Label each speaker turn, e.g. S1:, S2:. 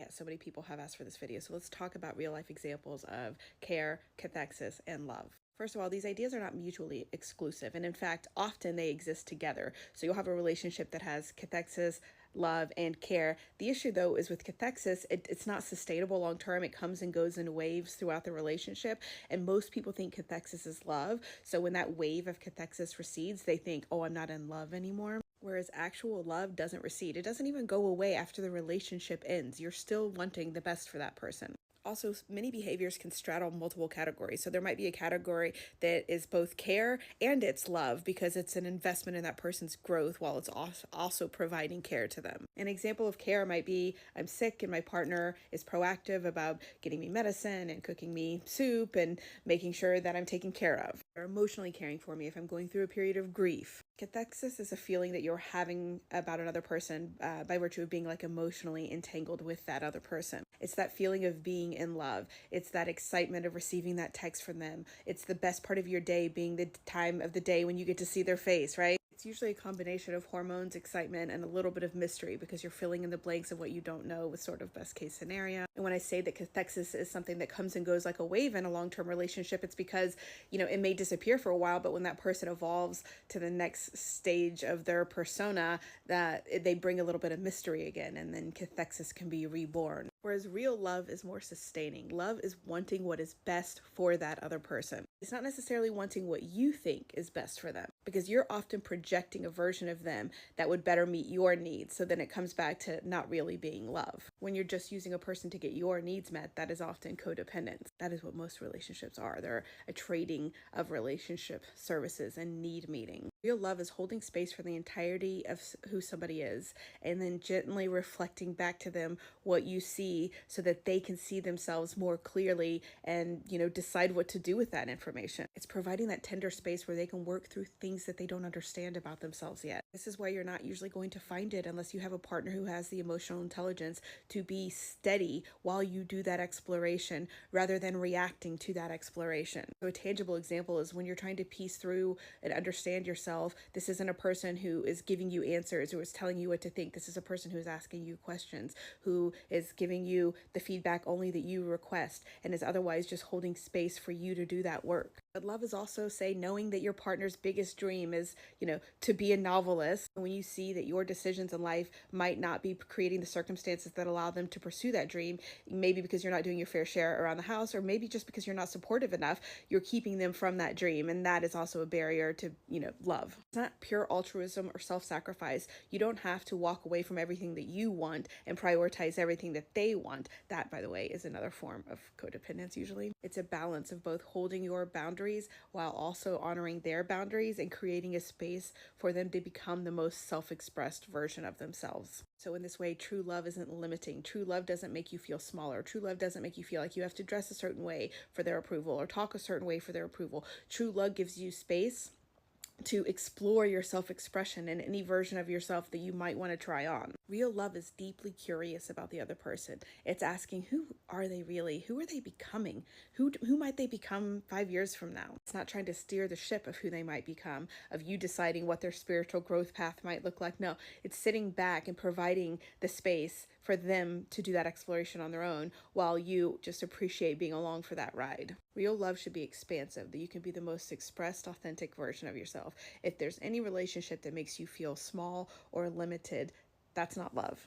S1: Yeah, so many people have asked for this video, so let's talk about real life examples of care, cathexis, and love. First of all, these ideas are not mutually exclusive, and in fact, often they exist together. So you'll have a relationship that has cathexis, love, and care. The issue, though, is with cathexis, it's not sustainable long term. It comes and goes in waves throughout the relationship, and most people think cathexis is love. So when that wave of cathexis recedes, they think, oh, I'm not in love anymore. Whereas actual love doesn't recede. It doesn't even go away after the relationship ends. You're still wanting the best for that person. Also, many behaviors can straddle multiple categories. So there might be a category that is both care and it's love because it's an investment in that person's growth while it's also providing care to them. An example of care might be I'm sick and my partner is proactive about getting me medicine and cooking me soup and making sure that I'm taken care of. They're emotionally caring for me if I'm going through a period of grief. Cathexis is a feeling that you're having about another person by virtue of being like emotionally entangled with that other person. It's that feeling of being in love. It's that excitement of receiving that text from them. It's the best part of your day being the time of the day when you get to see their face, right? It's usually a combination of hormones, excitement, and a little bit of mystery because you're filling in the blanks of what you don't know with sort of best case scenario. And when I say that cathexis is something that comes and goes like a wave in a long-term relationship, it's because, it may disappear for a while, but when that person evolves to the next stage of their persona, that they bring a little bit of mystery again, and then cathexis can be reborn. Whereas real love is more sustaining. Love is wanting what is best for that other person. It's not necessarily wanting what you think is best for them because you're often projecting a version of them that would better meet your needs. So then it comes back to not really being love. When you're just using a person to get your needs met, that is often codependence. That is what most relationships are. They're a trading of relationship services and need meeting. Real love is holding space for the entirety of who somebody is and then gently reflecting back to them what you see so that they can see themselves more clearly and, decide what to do with that information. It's providing that tender space where they can work through things that they don't understand about themselves yet. This is why you're not usually going to find it unless you have a partner who has the emotional intelligence to be steady while you do that exploration rather than reacting to that exploration. So a tangible example is when you're trying to piece through and understand yourself. This isn't a person who is giving you answers or is telling you what to think. This is a person who is asking you questions, who is giving you the feedback only that you request and is otherwise just holding space for you to do that work. But love is also, say, knowing that your partner's biggest dream is, to be a novelist. When you see that your decisions in life might not be creating the circumstances that allow them to pursue that dream, maybe because you're not doing your fair share around the house, or maybe just because you're not supportive enough, you're keeping them from that dream. And that is also a barrier to, love. It's not pure altruism or self-sacrifice. You don't have to walk away from everything that you want and prioritize everything that they want. That, by the way, is another form of codependence usually. It's a balance of both holding your boundaries while also honoring their boundaries and creating a space for them to become the most self-expressed version of themselves. So in this way, true love isn't limiting. True love doesn't make you feel smaller. True love doesn't make you feel like you have to dress a certain way for their approval or talk a certain way for their approval. True love gives you space to explore your self-expression and any version of yourself that you might want to try on. Real love is deeply curious about the other person. It's asking, who are they really? Who are they becoming? Who might they become 5 years from now? It's not trying to steer the ship of who they might become, of you deciding what their spiritual growth path might look like. No, it's sitting back and providing the space for them to do that exploration on their own while you just appreciate being along for that ride. Real love should be expansive, that you can be the most expressed, authentic version of yourself. If there's any relationship that makes you feel small or limited, that's not love.